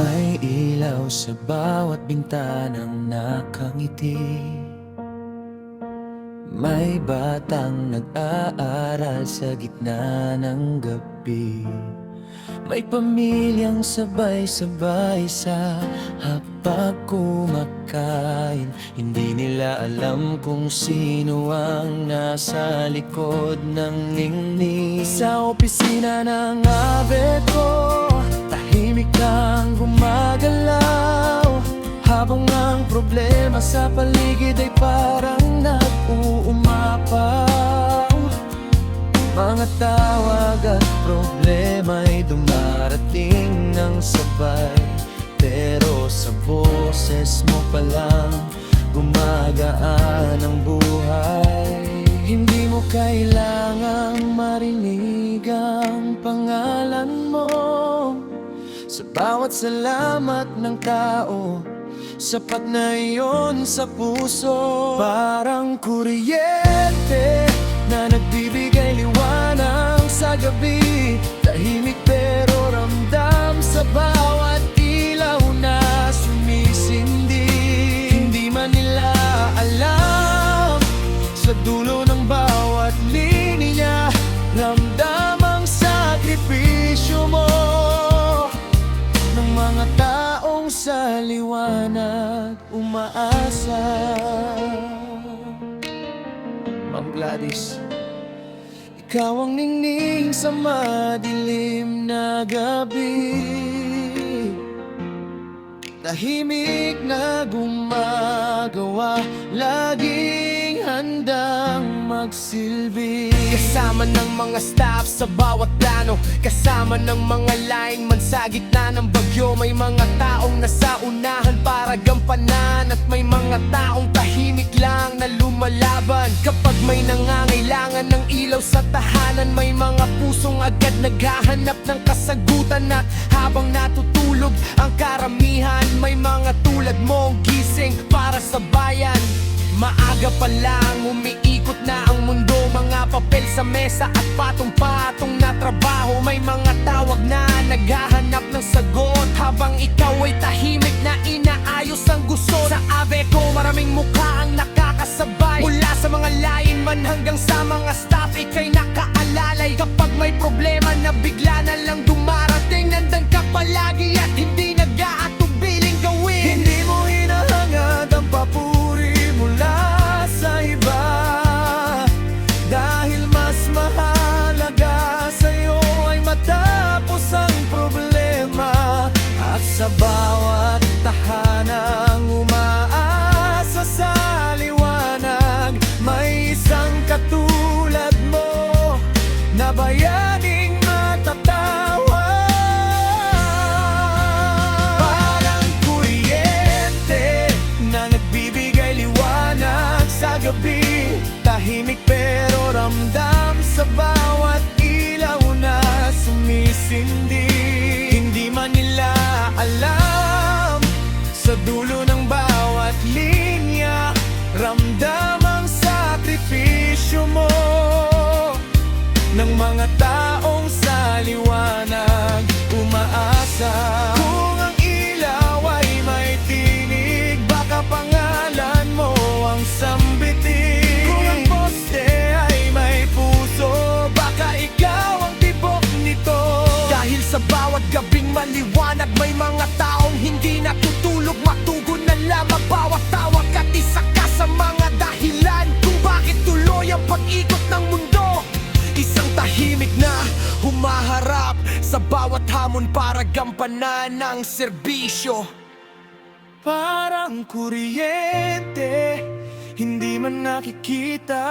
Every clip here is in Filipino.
May ilaw sa bawat bintanang nakangiti. May batang nag-aaral sa gitna ng gabi. May pamilyang sabay-sabay sa hapag kumakain. Hindi nila alam kung sino ang nasa likod ng ningning. Sa opisina ng ave ko, tahimik kang gumagalaw, habang ang problema sa paligid ay parang nag-uumapaw. Mga tawag at problema'y dumarating ng sabay, pero sa boses mo pa lang gumagaan ang buhay. Hindi mo kailangang marinig ang pangalan mo. Sa bawat salamat ng tao, sapat na iyon sa puso. Parang kuryente na nagbibigay liwanag sa gabi. Tahimik pero ramdam sa bawat ilaw na sumisindi. Hindi man nila alam, sa dulo ng bawat linya, ramdam ang sakripisyo mo ng mga taong sa liwanag umaasa. Ma'am Gladys, ikaw ang ningning sa madilim na gabi. Tahimik na gumagawa, laging handang magsilbi. Kasama ng mga staff sa bawat plano, kasama ng mga lineman sa gitna ng bagyo. May mga taong nasa unahan para gampanan, at may mga taong tahimik lang na lumalaban. Kapag may nangangailangan ng ilaw sa tahanan, may mga pusong agad naghahanap ng kasagutan. At habang natutulog ang karamihan, may mga tulad mong gising para sa bayan. Maaga pa lang, umiikot na ang mundo. Mga papel sa mesa at patong-patong na trabaho. May mga tawag na naghahanap ng sagot, habang ikaw ay tahimik na inaayos ang gusto. Sa ave ko, maraming mukha ang nakakasabay, mula sa mga lineman hanggang sa mga staff. Ika'y nakaalalay kapag may problema na bigla na lang dumarating. Nandan ka palagi at hindi nag-aatubiling gawin. Hindi mo hinahangad ang papuri mula sa iba, dahil mas mahalaga sa'yo ay matapos ang problema. At sa bawat tahanang umaasa sa liwanag, may isang katulad mo na bayaning matatawa. Parang kuryente na nagbibigay liwanag sa gabi. Tahimik pero ramdam sa bawat ilaw na sumisindi. Hindi man nila alam, sa dulo ng bawat linya, ramdam ang sakripisyo mo ng mga taong sa liwanag umaasa. Kung ang ilaw ay may tinig, baka pangalan mo ang sambitin. Kung ang poste ay may puso, baka ikaw ang tibok nito. Dahil sa bawat gabing maliwanag, may mga taong hindi natutulog. Matugon na lamang bawat tawag, at isa ka sa mga dahilan kung bakit tuloy ang pag-ikot ng mundo. Isang tahimik na humaharap sa bawat hamon para gampanan ng serbisyo. Parang kuryente, hindi man nakikita,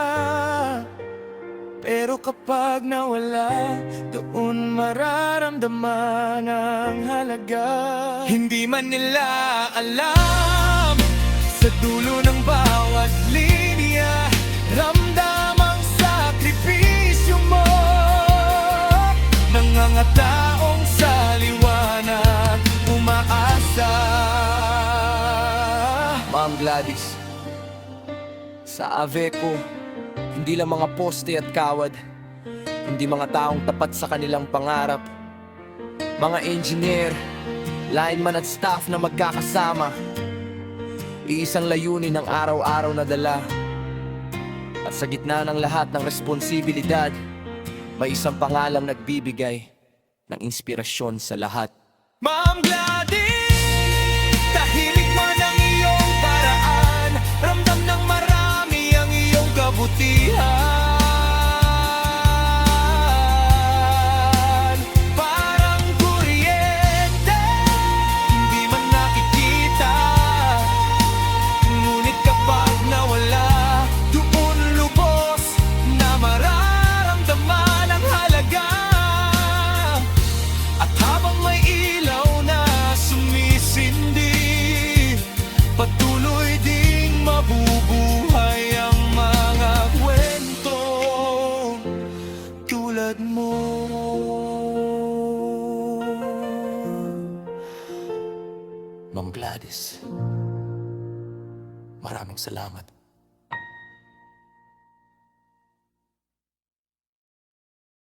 pero kapag nawala, doon mararamdaman ang halaga. Hindi man nila alam, sa dulo ng bawat linya, ramdam ang sakripisyo mo ng mga taong sa liwanag umaasa. Ma'am Gladys, sa Aveco, hindi lang mga poste at kawad, hindi mga taong tapat sa kanilang pangarap, mga engineer, lineman at staff na magkakasama, iisang layunin ng araw-araw na dala. At sa gitna ng lahat ng responsibilidad, may isang pangalang nagbibigay ng inspirasyon sa lahat. Ma'am Gladys, tahimik man ang iyong paraan, ramdam ng marami ang iyong kabutihan. Parang kuryente, hindi man nakikita, ngunit kapag nawala, doon lubos na mararamdaman ang halaga. At habang may ilaw na sumisindi, patuloy ding mabubuhay ang mga kwento tulad mo. Ma'am Gladys, maraming salamat.